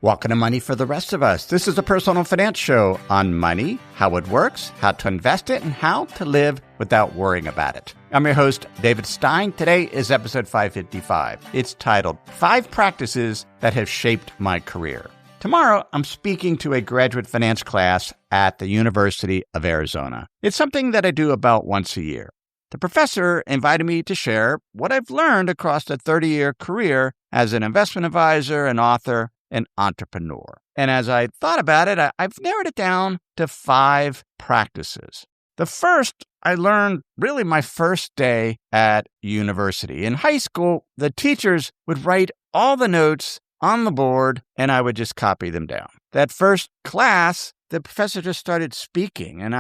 Welcome to Money for the Rest of Us. This is a personal finance show on money, how it works, how to invest it, and how to live without worrying about it. I'm your host, David Stein. Today is episode 555. It's titled 5 Practices That Have Shaped My Career. Tomorrow, I'm speaking to a graduate finance class at the University of Arizona. It's something that I do about once a year. The professor invited me to share what I've learned across a 30-year career as an investment advisor, an author, an entrepreneur. And as I thought about it, I've narrowed it down to 5 practices. The first I learned really my first day at university. In high school, the teachers would write all the notes on the board and I would just copy them down. That first class, the professor just started speaking and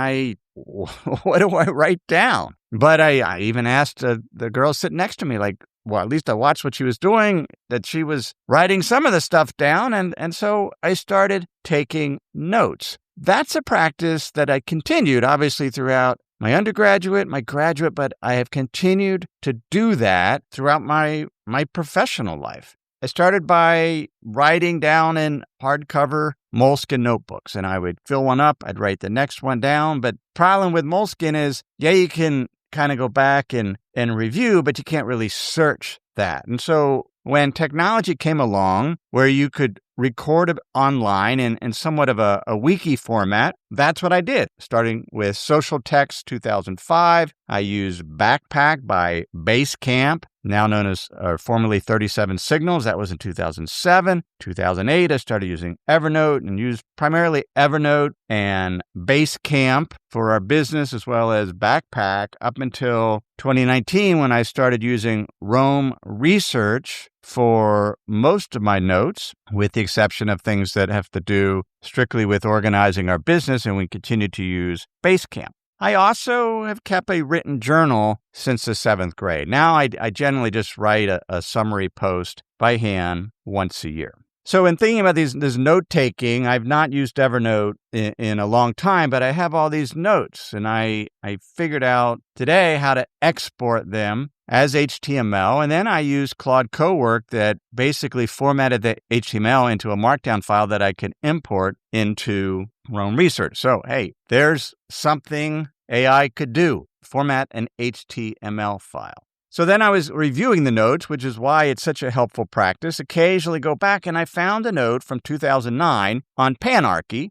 what do I write down? But I even asked the girl sitting next to me, well, at least I watched what she was doing, that she was writing some of the stuff down. And so I started taking notes. That's a practice that I continued, obviously, throughout my undergraduate, my graduate, but I have continued to do that throughout my professional life. I started by writing down in hardcover moleskin notebooks, and I would fill one up. I'd write the next one down. But problem with moleskin is, you can kind of go back and review, but you can't really search that. And so when technology came along where you could record it online in somewhat of a wiki format, that's what I did. Starting with Social Text 2005, I used Backpack by Basecamp, now known as formerly 37 Signals. That was in 2007. 2008, I started using Evernote and used primarily Evernote and Basecamp for our business as well as Backpack up until 2019 when I started using Rome Research for most of my notes, with the exception of things that have to do strictly with organizing our business, and we continue to use Basecamp. I also have kept a written journal since the 7th grade. Now I generally just write a summary post by hand once a year. So in thinking about this note-taking, I've not used Evernote in a long time, but I have all these notes, and I figured out today how to export them as HTML, and then I used Claude Cowork that basically formatted the HTML into a markdown file that I could import into Rome Research. So, hey, there's something AI could do, format an HTML file. So then I was reviewing the notes, which is why it's such a helpful practice. Occasionally go back, and I found a note from 2009 on panarchy.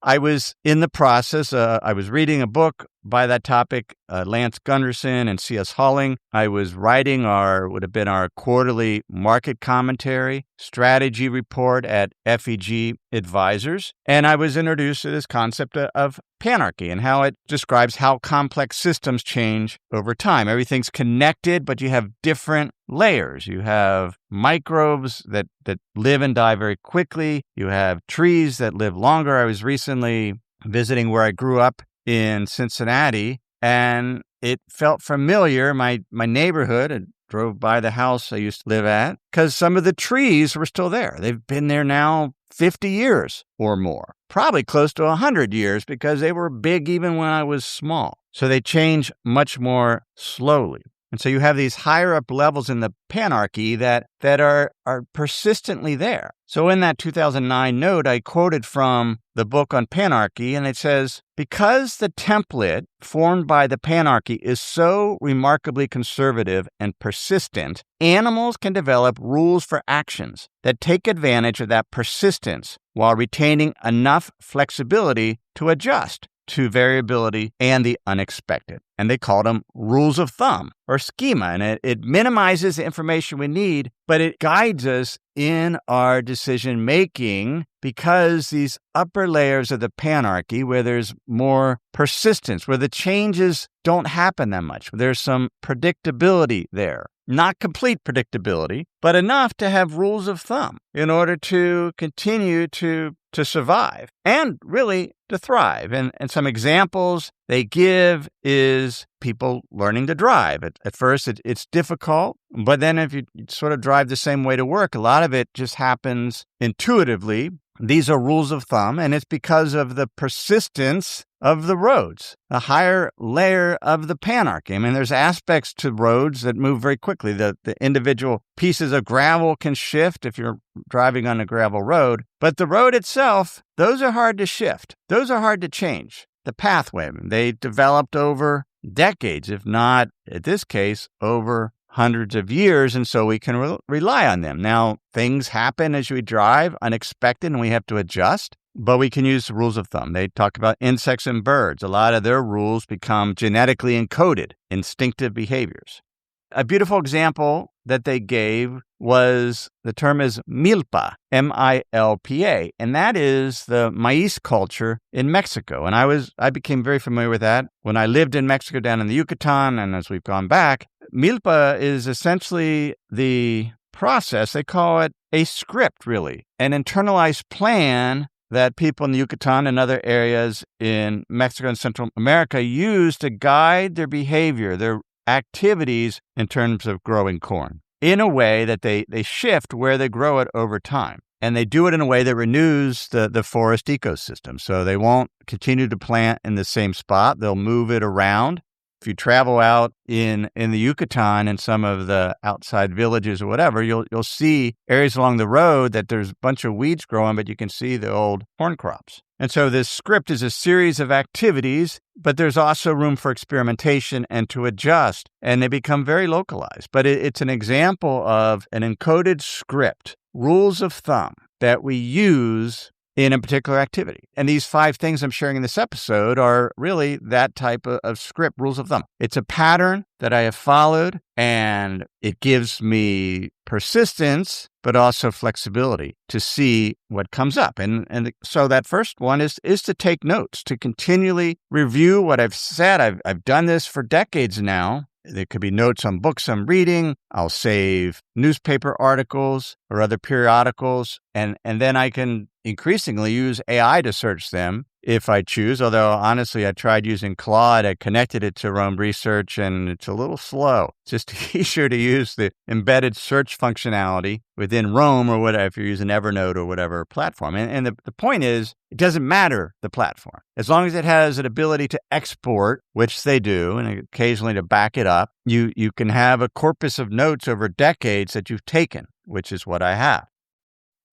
I was in the process, I was reading a book by that topic, Lance Gunderson and C.S. Halling. I was writing would have been our quarterly market commentary strategy report at FEG Advisors. And I was introduced to this concept of panarchy and how it describes how complex systems change over time. Everything's connected, but you have different layers. You have microbes that live and die very quickly. You have trees that live longer. I was recently visiting where I grew up in Cincinnati, and it felt familiar. My neighborhood, I drove by the house I used to live at, because some of the trees were still there. They've been there now 50 years or more, probably close to 100 years, because they were big even when I was small. So they change much more slowly. And so you have these higher up levels in the panarchy that are persistently there. So in that 2009 note, I quoted from the book on panarchy, and it says, because the template formed by the panarchy is so remarkably conservative and persistent, animals can develop rules for actions that take advantage of that persistence while retaining enough flexibility to adjust to variability and the unexpected. And they call them rules of thumb or schema. And it minimizes the information we need, but it guides us in our decision making because these upper layers of the panarchy, where there's more persistence, where the changes don't happen that much, there's some predictability there. Not complete predictability, but enough to have rules of thumb in order to continue to survive and really to thrive. And some examples they give is people learning to drive. At first, it's difficult, but then if you sort of drive the same way to work, a lot of it just happens intuitively. These are rules of thumb, and it's because of the persistence of the roads, a higher layer of the panarchy. I mean, there's aspects to roads that move very quickly. The individual pieces of gravel can shift if you're driving on a gravel road, but the road itself, those are hard to shift. Those are hard to change. The pathway, they developed over decades, if not, in this case, over hundreds of years, and so we can rely on them. Now, things happen as we drive, unexpected, and we have to adjust, but we can use the rules of thumb. They talk about insects and birds. A lot of their rules become genetically encoded, instinctive behaviors. A beautiful example that they gave was, the term is milpa, M-I-L-P-A, and that is the maize culture in Mexico. And I became very familiar with that when I lived in Mexico down in the Yucatan, and as we've gone back, milpa is essentially the process, they call it a script really, an internalized plan that people in the Yucatan and other areas in Mexico and Central America use to guide their behavior, their activities in terms of growing corn, in a way that they shift where they grow it over time. And they do it in a way that renews the forest ecosystem. So they won't continue to plant in the same spot. They'll move it around. If you travel out in the Yucatan and some of the outside villages or whatever, you'll see areas along the road that there's a bunch of weeds growing, but you can see the old corn crops. And so this script is a series of activities, but there's also room for experimentation and to adjust, and they become very localized. But it's an example of an encoded script, rules of thumb that we use in a particular activity. And these 5 things I'm sharing in this episode are really that type of script, rules of thumb. It's a pattern that I have followed, and it gives me persistence, but also flexibility to see what comes up. And so that first one is to take notes, to continually review what I've said. I've done this for decades now. There could be notes on books I'm reading. I'll save newspaper articles or other periodicals, and then I can increasingly use AI to search them if I choose. Although, honestly, I tried using Claude. I connected it to Rome Research, and it's a little slow. It's just easier to use the embedded search functionality within Rome or whatever, if you're using Evernote or whatever platform. And the point is, it doesn't matter the platform. As long as it has an ability to export, which they do, and occasionally to back it up, you can have a corpus of notes over decades that you've taken, which is what I have.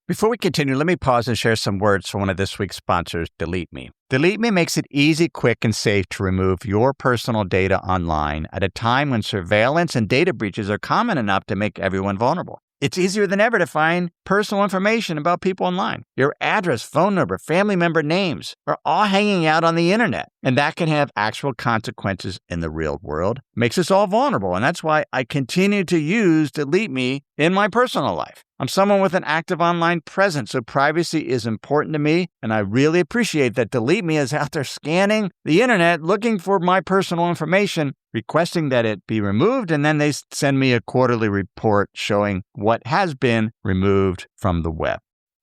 Before we continue, let me pause and share some words from one of this week's sponsors, Delete Me. Delete Me makes it easy, quick, and safe to remove your personal data online at a time when surveillance and data breaches are common enough to make everyone vulnerable. It's easier than ever to find personal information about people online. Your address, phone number, family member names are all hanging out on the internet, and that can have actual consequences in the real world. Makes us all vulnerable, and that's why I continue to use Delete Me in my personal life. I'm someone with an active online presence, so privacy is important to me, and I really appreciate that Delete Me is out there scanning the internet, looking for my personal information, requesting that it be removed, and then they send me a quarterly report showing what has been removed from the web.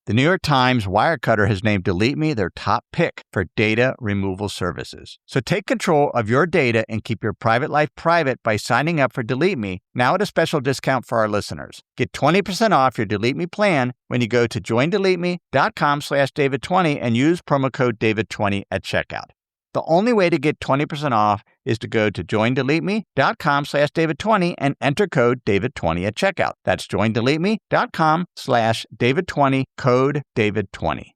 The New York Times Wirecutter has named Delete Me their top pick for data removal services. So take control of your data and keep your private life private by signing up for Delete Me, now at a special discount for our listeners. Get 20% off your Delete Me plan when you go to joindeleteme.com/David20 and use promo code David20 at checkout. The only way to get 20% off is to go to joindeleteme.com/David20 and enter code David20 at checkout. That's joindeleteme.com/David20, code David20.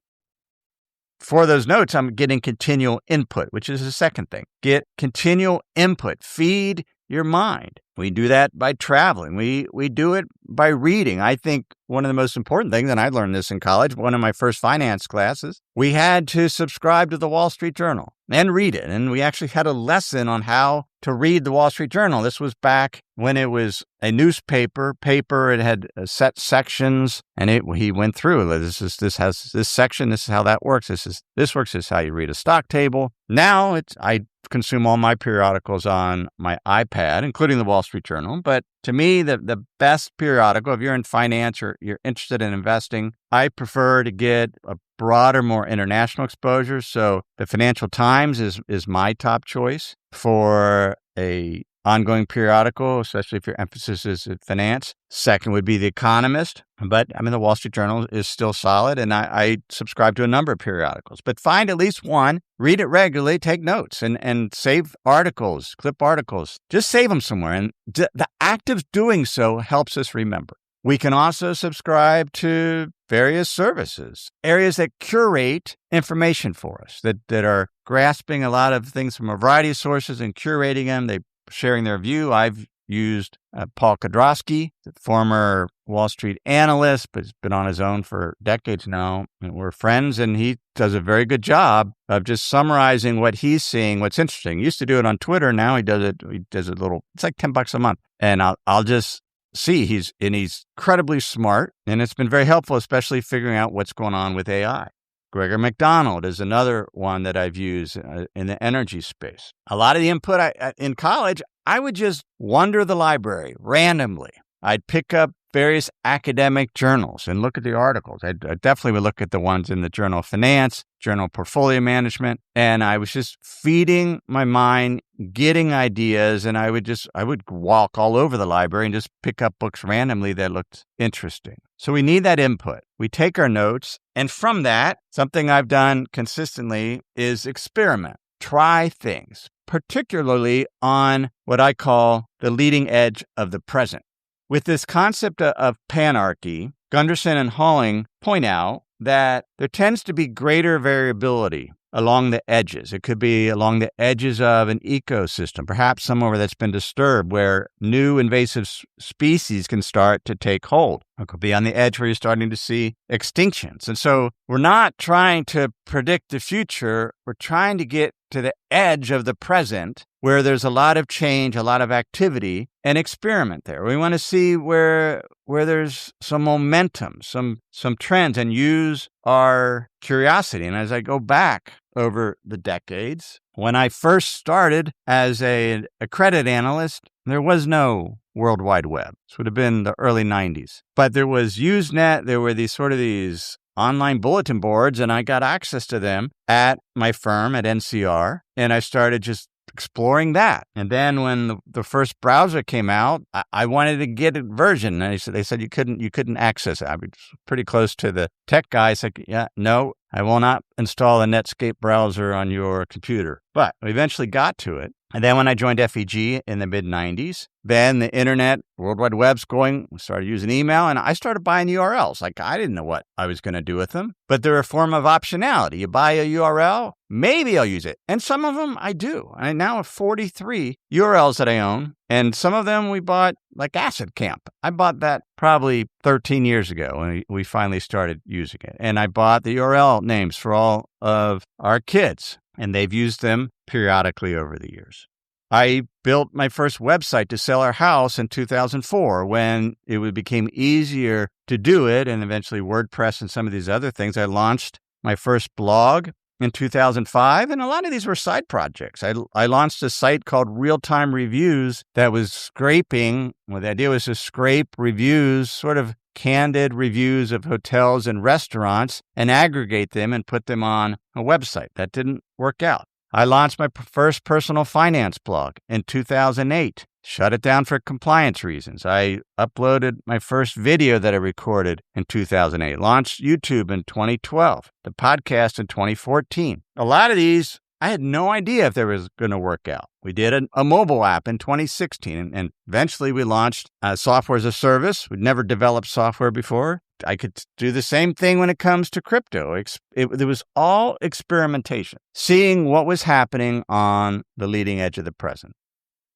For those notes, I'm getting continual input, which is the second thing. Get continual input. Feed your mind. We do that by traveling. We do it by reading. I think one of the most important things, and I learned this in college, one of my first finance classes, we had to subscribe to the Wall Street Journal and read it. And we actually had a lesson on how to read the Wall Street Journal. This was back when it was a newspaper. It had set sections, and he went through. This has this section. This is how that works. This works. This is how you read a stock table. Now I consume all my periodicals on my iPad, including the Wall Street Journal. But to me, the best periodical, if you're in finance or you're interested in investing, I prefer to get a broader, more international exposure. So the Financial Times is my top choice. For a ongoing periodical, especially if your emphasis is in finance. Second would be The Economist. But the Wall Street Journal is still solid, and I subscribe to a number of periodicals. But find at least one, read it regularly, take notes, and save articles, clip articles. Just save them somewhere. And the act of doing so helps us remember. We can also subscribe to various services, areas that curate information for us, that are grasping a lot of things from a variety of sources and curating them. They're sharing their view. I've used Paul Kudrowski, the former Wall Street analyst, but he's been on his own for decades now. And we're friends, and he does a very good job of just summarizing what he's seeing, what's interesting. He used to do it on Twitter. Now he does it little, it's like $10 a month. And I'll just see he's incredibly smart, and it's been very helpful, especially figuring out what's going on with AI. Gregor McDonald is another one that I've used in the energy space. A lot of the input in college, I would just wander the library randomly. I'd pick up various academic journals and look at the articles. I definitely would look at the ones in the Journal of Finance, Journal of Portfolio Management, and I was just feeding my mind, getting ideas, and I would walk all over the library and just pick up books randomly that looked interesting. So we need that input. We take our notes, and from that, something I've done consistently is experiment. Try things, particularly on what I call the leading edge of the present. With this concept of panarchy, Gunderson and Halling point out that there tends to be greater variability along the edges. It could be along the edges of an ecosystem, perhaps somewhere that's been disturbed, where new invasive species can start to take hold. It could be on the edge where you're starting to see extinctions. And so we're not trying to predict the future. We're trying to get to the edge of the present, where there's a lot of change, a lot of activity, and experiment there. We want to see where there's some momentum, some trends, and use our curiosity. And as I go back over the decades, when I first started as a credit analyst, there was no World Wide Web. This would have been the early 90s. But there was Usenet. There were these online bulletin boards, and I got access to them at my firm at NCR, and I started just exploring that. And then when the first browser came out, I wanted to get a version, and they said you couldn't access it. I was pretty close to the tech guy. I said, yeah, no, I will not install a Netscape browser on your computer. But we eventually got to it. And then when I joined FEG in the mid-90s, then the internet, World Wide Web's going, we started using email, and I started buying URLs. Like, I didn't know what I was going to do with them, but they're a form of optionality. You buy a URL, maybe I'll use it. And some of them I do. I now have 43 URLs that I own, and some of them we bought, like Acid Camp. I bought that probably 13 years ago when we finally started using it. And I bought the URL names for all of our kids, and they've used them periodically over the years. I built my first website to sell our house in 2004 when it became easier to do it, and eventually WordPress and some of these other things. I launched my first blog in 2005, and a lot of these were side projects. I launched a site called Real Time Reviews that was scraping. Well, the idea was to scrape reviews, sort of candid reviews of hotels and restaurants, and aggregate them and put them on a website. That didn't work out. I launched my first personal finance blog in 2008, shut it down for compliance reasons. I uploaded my first video that I recorded in 2008, launched YouTube in 2012, the podcast in 2014. A lot of these, I had no idea if they was going to work out. We did a mobile app in 2016, and eventually we launched software as a service. We'd never developed software before. I could do the same thing when it comes to crypto. It was all experimentation, seeing what was happening on the leading edge of the present.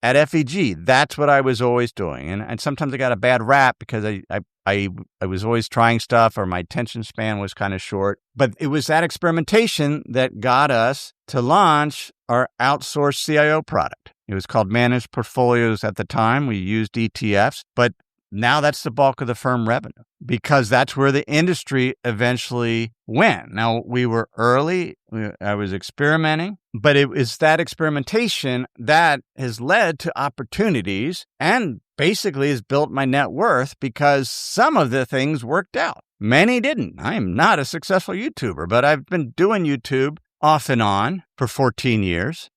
At FEG, that's what I was always doing. And sometimes I got a bad rap because I was always trying stuff, or my attention span was kind of short. But it was that experimentation that got us to launch our outsourced CIO product. It was called Managed Portfolios at the time. We used ETFs, but now that's the bulk of the firm revenue because that's where the industry eventually went. Now, we were early. I was experimenting, but it was that experimentation that has led to opportunities and basically has built my net worth because some of the things worked out. Many didn't. I am not a successful YouTuber, but I've been doing YouTube off and on for 14 years.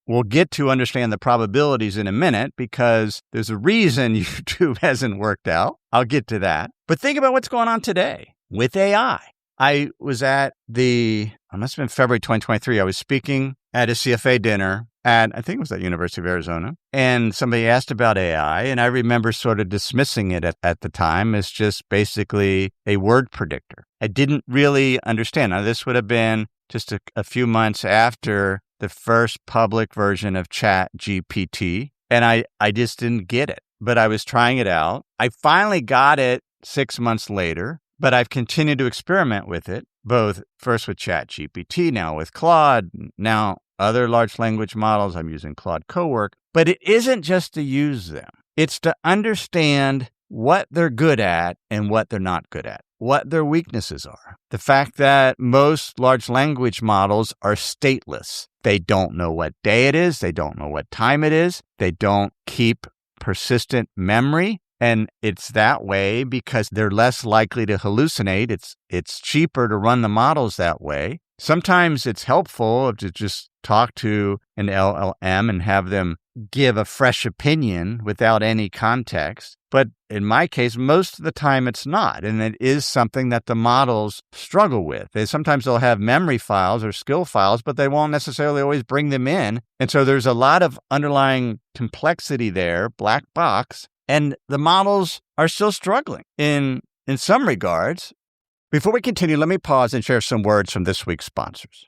we'll get to understand the probabilities in a minute because there's a reason YouTube hasn't worked out. I'll get to that. But think about what's going on today with AI. I was at it must have been February 2023. I was speaking at a CFA dinner I think it was at University of Arizona, and somebody asked about AI, and I remember sort of dismissing it at the time as just basically a word predictor. I didn't really understand. Now, this would have been just a few months after the first public version of ChatGPT, and I just didn't get it, but I was trying it out. I finally got it 6 months later, but I've continued to experiment with it, both first with ChatGPT, now with Claude, now other large language models. I'm using Claude Cowork, but it isn't just to use them. It's to understand what they're good at and what they're not good at, what their weaknesses are. The fact that most large language models are stateless. They don't know what day it is. They don't know what time it is. They don't keep persistent memory. And it's that way because they're less likely to hallucinate. It's cheaper to run the models that way. Sometimes it's helpful to just talk to an LLM and have them give a fresh opinion without any context. But in my case, most of the time it's not. And it is something that the models struggle with. Sometimes they'll have memory files or skill files, but they won't necessarily always bring them in. And so there's a lot of underlying complexity there, black box. And the models are still struggling in some regards. Before we continue, let me pause and share some words from this week's sponsors.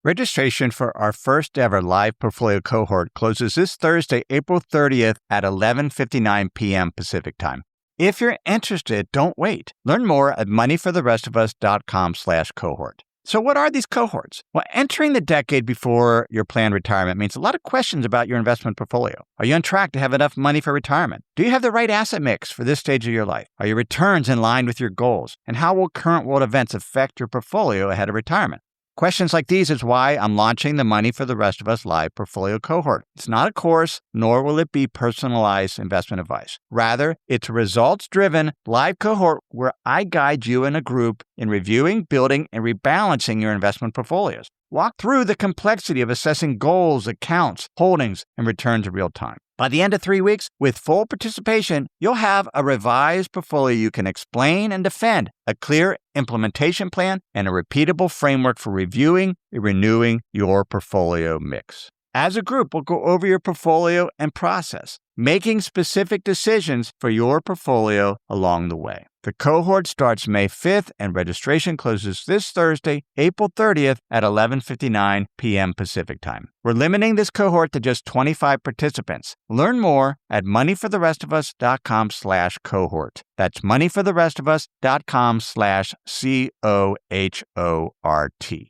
Registration for our first ever live portfolio cohort closes this Thursday, April 30th at 11:59 p.m. Pacific time. If you're interested, don't wait. Learn more at moneyfortherestofus.com/cohort. So what are these cohorts? Well, entering the decade before your planned retirement means a lot of questions about your investment portfolio. Are you on track to have enough money for retirement? Do you have the right asset mix for this stage of your life? Are your returns in line with your goals? And how will current world events affect your portfolio ahead of retirement? Questions like these is why I'm launching the Money for the Rest of Us live portfolio cohort. It's not a course, nor will it be personalized investment advice. Rather, it's a results-driven live cohort where I guide you in a group in reviewing, building, and rebalancing your investment portfolios. Walk through the complexity of assessing goals, accounts, holdings, and returns in real time. By the end of 3 weeks, with full participation, you'll have a revised portfolio you can explain and defend, a clear implementation plan, and a repeatable framework for reviewing and renewing your portfolio mix. As a group, we'll go over your portfolio and process, making specific decisions for your portfolio along the way. The cohort starts May 5th and registration closes this Thursday, April 30th at 11:59 p.m. Pacific time. We're limiting this cohort to just 25 participants. Learn more at moneyfortherestofus.com/cohort. That's moneyfortherestofus.com/COHORT.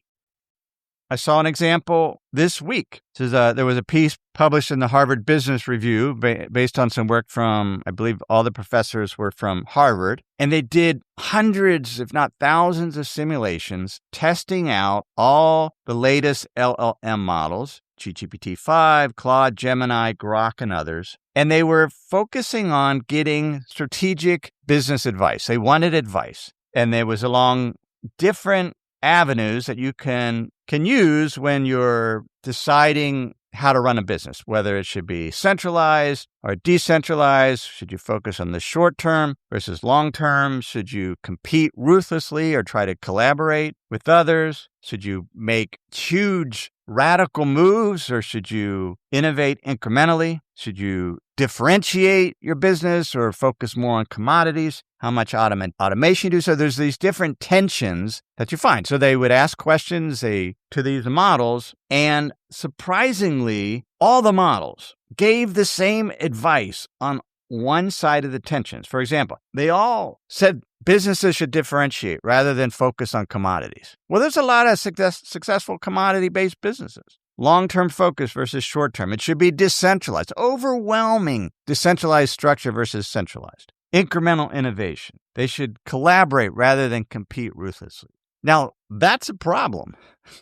I saw an example this week. There was a piece published in the Harvard Business Review based on some work from, I believe all the professors were from Harvard, and they did hundreds, if not thousands of simulations testing out all the latest LLM models, GPT-5, Claude, Gemini, Grok, and others. And they were focusing on getting strategic business advice. They wanted advice. And there was along different avenues that you can use when you're deciding how to run a business, whether it should be centralized or decentralized. Should you focus on the short term versus long term? Should you compete ruthlessly or try to collaborate with others? Should you make huge radical moves or should you innovate incrementally? Should you differentiate your business or focus more on commodities? How much automation you do? So there's these different tensions that you find. So they would ask questions to these models, and surprisingly, all the models gave the same advice on one side of the tensions. For example, they all said businesses should differentiate rather than focus on commodities. Well, there's a lot of successful commodity-based businesses. Long-term focus versus short-term. It should be decentralized. Overwhelming decentralized structure versus centralized. Incremental innovation. They should collaborate rather than compete ruthlessly. Now, that's a problem.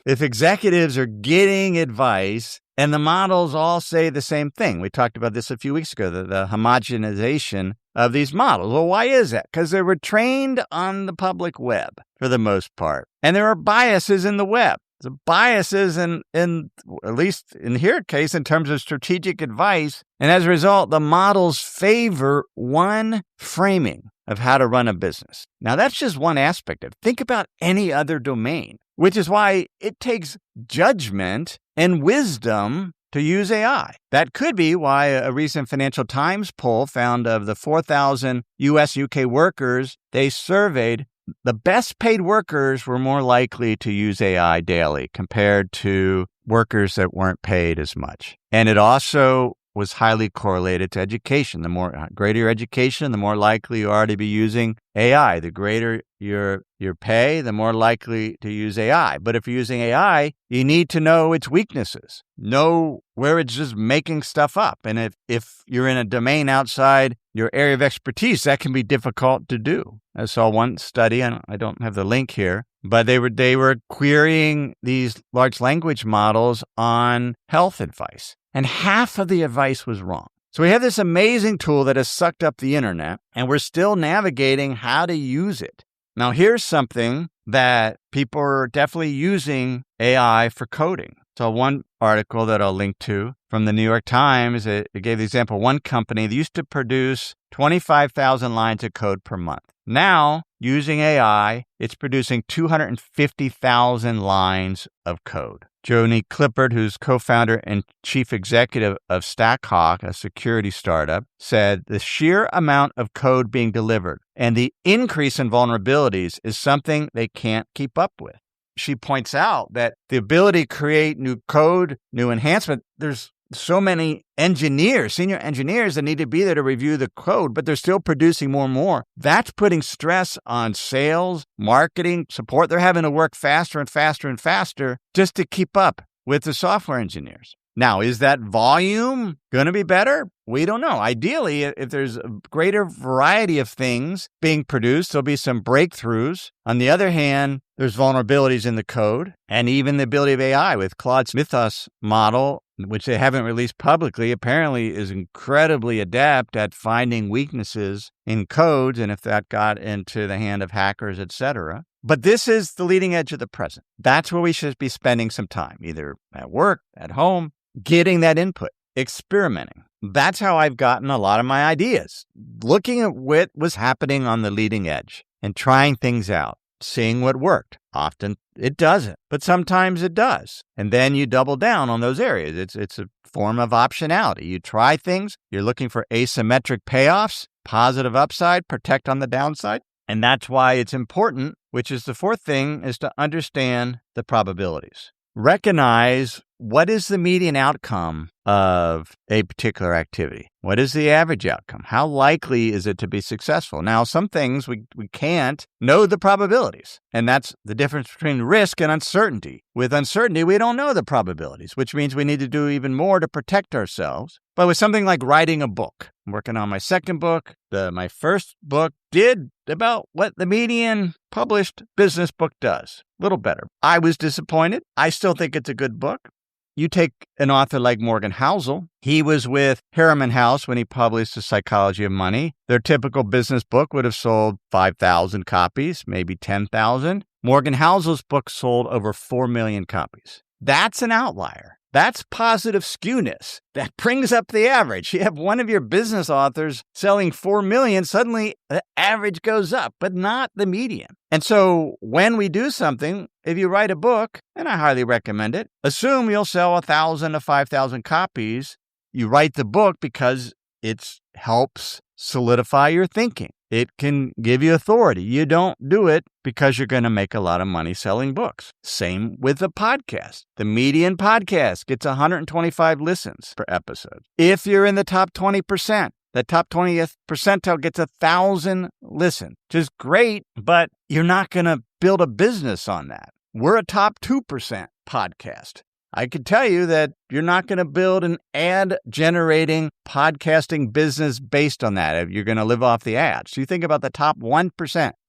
If executives are getting advice and the models all say the same thing. We talked about this a few weeks ago, the homogenization of these models. Well, why is that? Because they were trained on the public web for the most part. And there are biases in the web. the biases in at least in here case in terms of strategic advice. And as a result, the models favor one framing of how to run a business. Now, that's just one aspect of it. Think about any other domain, which is why it takes judgment and wisdom to use AI. That could be why a recent Financial Times poll found of the 4,000 US UK workers they surveyed, the best paid workers were more likely to use AI daily compared to workers that weren't paid as much. And it also was highly correlated to education. The greater your education, the more likely you are to be using AI. The greater your pay, the more likely to use AI. But if you're using AI, you need to know its weaknesses, know where it's just making stuff up. And if you're in a domain outside your area of expertise, that can be difficult to do. I saw one study, and I don't have the link here, but they were querying these large language models on health advice. And half of the advice was wrong. So we have this amazing tool that has sucked up the internet, and we're still navigating how to use it. Now, here's something that people are definitely using AI for coding. So one article that I'll link to from the New York Times, it gave the example, one company that used to produce 25,000 lines of code per month. Now, using AI, it's producing 250,000 lines of code. Joni Clippard, who's co-founder and chief executive of Stackhawk, a security startup, said the sheer amount of code being delivered and the increase in vulnerabilities is something they can't keep up with. She points out that the ability to create new code, new enhancement, there's so many engineers, senior engineers that need to be there to review the code, but they're still producing more and more. That's putting stress on sales, marketing, support. They're having to work faster and faster and faster just to keep up with the software engineers. Now, is that volume going to be better? We don't know. Ideally, if there's a greater variety of things being produced, there'll be some breakthroughs. On the other hand, there's vulnerabilities in the code and even the ability of AI with Claude's Mythos model, which they haven't released publicly, apparently is incredibly adept at finding weaknesses in codes, and if that got into the hand of hackers, etc. But this is the leading edge of the present. That's where we should be spending some time, either at work, at home, getting that input, experimenting. That's how I've gotten a lot of my ideas, looking at what was happening on the leading edge and trying things out, seeing what worked. Often it doesn't, but sometimes it does. And then you double down on those areas. It's a form of optionality. You try things, you're looking for asymmetric payoffs, positive upside, protect on the downside. And that's why it's important, which is the fourth thing, is to understand the probabilities. Recognize what is the median outcome of a particular activity. What is the average outcome? How likely is it to be successful? Now, some things we can't know the probabilities, and that's the difference between risk and uncertainty. With uncertainty, we don't know the probabilities, which means we need to do even more to protect ourselves. But with something like writing a book, I'm working on my second book. My first book did about what the median published business book does. A little better. I was disappointed. I still think it's a good book. You take an author like Morgan Housel. He was with Harriman House when he published The Psychology of Money. Their typical business book would have sold 5,000 copies, maybe 10,000. Morgan Housel's book sold over 4 million copies. That's an outlier. That's positive skewness. That brings up the average. You have one of your business authors selling 4 million, suddenly the average goes up, but not the median. And so when we do something, if you write a book, and I highly recommend it, assume you'll sell 1,000 to 5,000 copies. You write the book because it helps solidify your thinking. It can give you authority. You don't do it because you're going to make a lot of money selling books. Same with the podcast. The median podcast gets 125 listens per episode. If you're in the top 20%, the top 20th percentile gets 1,000 listens, which is great, but you're not going to build a business on that. We're a top 2% podcast. I could tell you that you're not going to build an ad-generating podcasting business based on that. You're going to live off the ads. So you think about the top 1%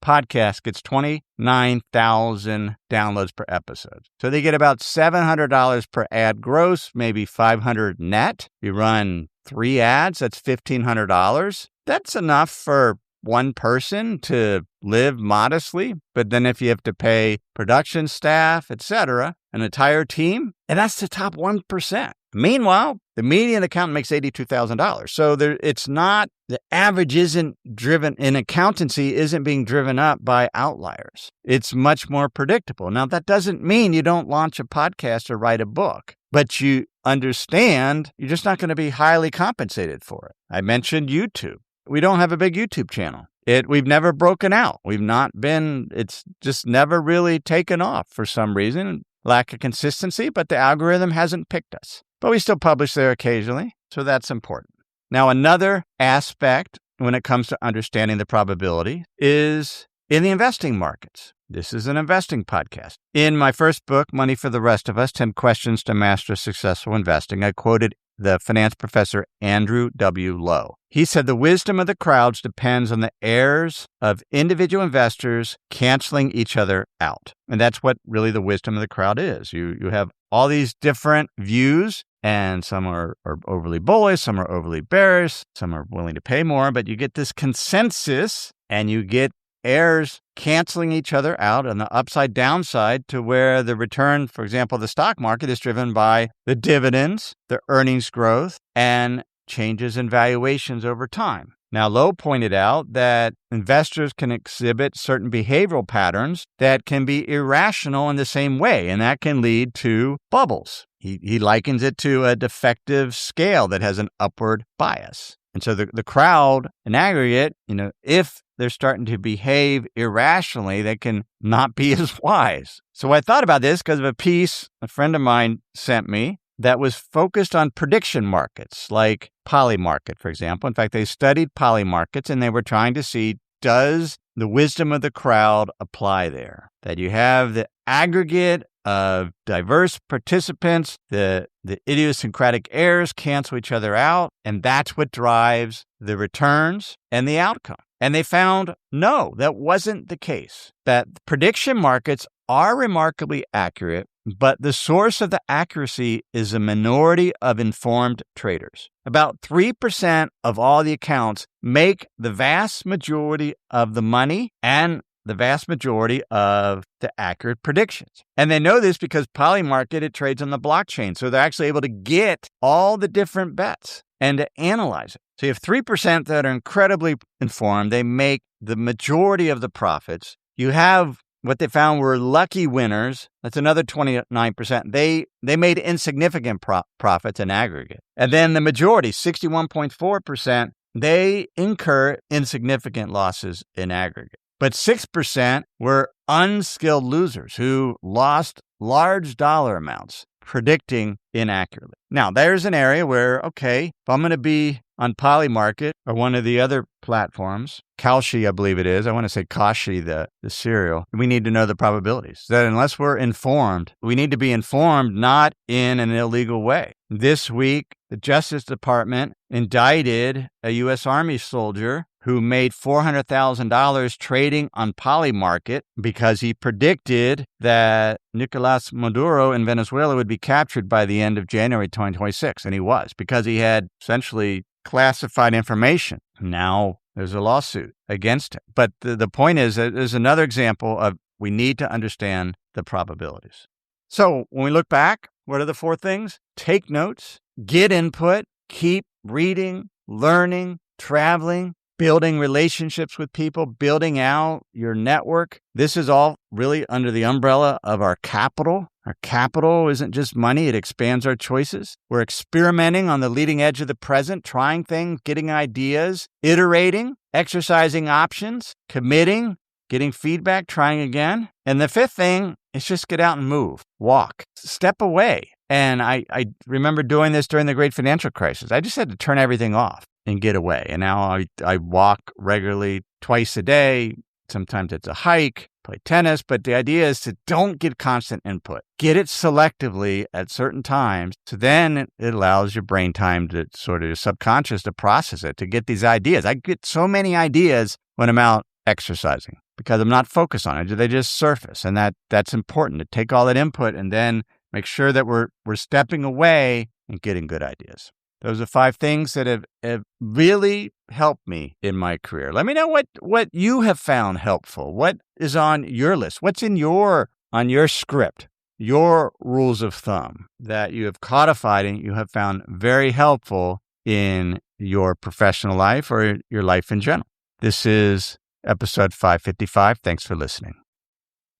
podcast gets 29,000 downloads per episode. So they get about $700 per ad gross, maybe $500 net. You run 3 ads, that's $1,500. That's enough for one person to live modestly. But then if you have to pay production staff, etc., an entire team, and that's the top 1%. Meanwhile, the median accountant makes $82,000. So it's not, the average isn't driven, in accountancy isn't being driven up by outliers. It's much more predictable. Now, that doesn't mean you don't launch a podcast or write a book, but you understand you're just not going to be highly compensated for it. I mentioned YouTube. We don't have a big YouTube channel. We've never broken out. It's just never really taken off for some reason, lack of consistency, but the algorithm hasn't picked us. But we still publish there occasionally, so that's important. Now, another aspect when it comes to understanding the probability is in the investing markets. This is an investing podcast. In my first book, Money for the Rest of Us, 10 Questions to Master Successful Investing, I quoted the finance professor Andrew W. Lowe. He said, the wisdom of the crowds depends on the errors of individual investors canceling each other out. And that's what really the wisdom of the crowd is. You have all these different views, and some are overly bullish, some are overly bearish, some are willing to pay more, but you get this consensus and you get errors canceling each other out on the upside downside to where the return, for example, the stock market is driven by the dividends, the earnings growth, and changes in valuations over time. Now, Lowe pointed out that investors can exhibit certain behavioral patterns that can be irrational in the same way, and that can lead to bubbles. He likens it to a defective scale that has an upward bias. And so the crowd in aggregate, if they're starting to behave irrationally, they can not be as wise. So I thought about this because of a piece a friend of mine sent me that was focused on prediction markets, like Polymarket, for example. In fact, they studied Polymarkets and they were trying to see, does the wisdom of the crowd apply there? That you have the aggregate of diverse participants, the idiosyncratic errors cancel each other out, and that's what drives the returns and the outcome. And they found, no, that wasn't the case. That prediction markets are remarkably accurate, but the source of the accuracy is a minority of informed traders. About 3% of all the accounts make the vast majority of the money and the vast majority of the accurate predictions. And they know this because Polymarket, it trades on the blockchain. So they're actually able to get all the different bets and to analyze it. So you have 3% that are incredibly informed. They make the majority of the profits. You have what they found were lucky winners. That's another 29%. They made insignificant profits in aggregate. And then the majority, 61.4%, they incur insignificant losses in aggregate. But 6% were unskilled losers who lost large dollar amounts predicting inaccurately. Now, there's an area where, okay, if I'm going to be on Polymarket or one of the other platforms, Kalshi, I believe it is. I want to say Kashi, the cereal. We need to know the probabilities. That unless we're informed, we need to be informed not in an illegal way. This week, the Justice Department indicted a U.S. Army soldier who made $400,000 trading on Polymarket because he predicted that Nicolas Maduro in Venezuela would be captured by the end of January 2026. And he was, because he had essentially classified information. Now there's a lawsuit against him. But the point is, there's another example of we need to understand the probabilities. So when we look back, what are the four things? Take notes, get input, keep reading, learning, traveling, building relationships with people, building out your network. This is all really under the umbrella of our capital. Our capital isn't just money. It expands our choices. We're experimenting on the leading edge of the present, trying things, getting ideas, iterating, exercising options, committing, getting feedback, trying again. And the fifth thing is just get out and move, walk, step away. And I remember doing this during the great financial crisis. I just had to turn everything off and get away. And now I walk regularly twice a day. Sometimes it's a hike, play tennis. But the idea is to don't get constant input. Get it selectively at certain times. So then it allows your brain time to sort of your subconscious to process it, to get these ideas. I get so many ideas when I'm out exercising because I'm not focused on it. They just surface. And that's important to take all that input and then make sure that we're stepping away and getting good ideas. Those are 5 things that have really helped me in my career. Let me know what you have found helpful. What is on your list? What's on your script? your rules of thumb that you have codified and you have found very helpful in your professional life or your life in general. This is episode 555. Thanks for listening.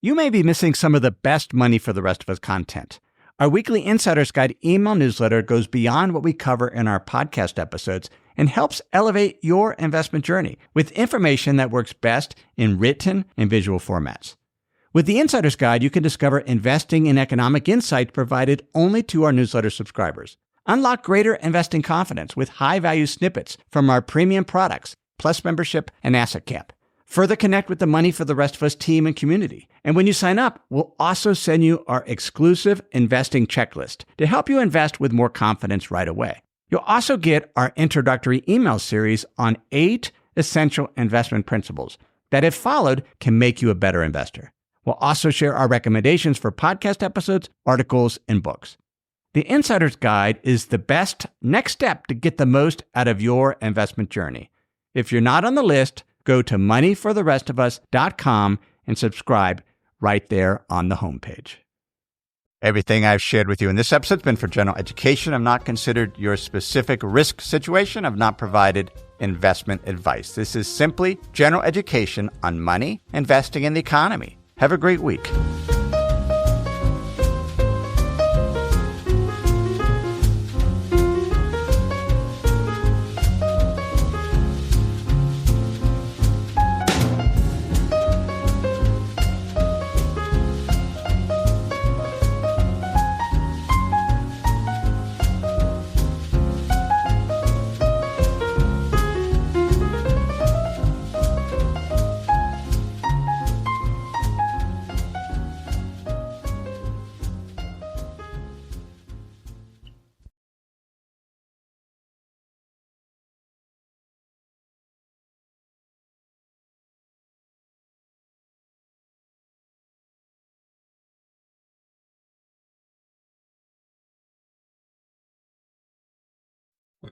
You may be missing some of the best Money for the Rest of Us content. Our weekly Insider's Guide email newsletter goes beyond what we cover in our podcast episodes and helps elevate your investment journey with information that works best in written and visual formats. With the Insider's Guide, you can discover investing and economic insights provided only to our newsletter subscribers. Unlock greater investing confidence with high-value snippets from our premium products, Plus membership, and Asset Cap. Further connect with the Money for the Rest of Us team and community. And when you sign up, we'll also send you our exclusive investing checklist to help you invest with more confidence right away. You'll also get our introductory email series on 8 essential investment principles that, if followed, can make you a better investor. We'll also share our recommendations for podcast episodes, articles, and books. The Insider's Guide is the best next step to get the most out of your investment journey. If you're not on the list, go to moneyfortherestofus.com and subscribe right there on the homepage. Everything I've shared with you in this episode has been for general education. I've not considered your specific risk situation. I've not provided investment advice. This is simply general education on money, investing, and the economy. Have a great week.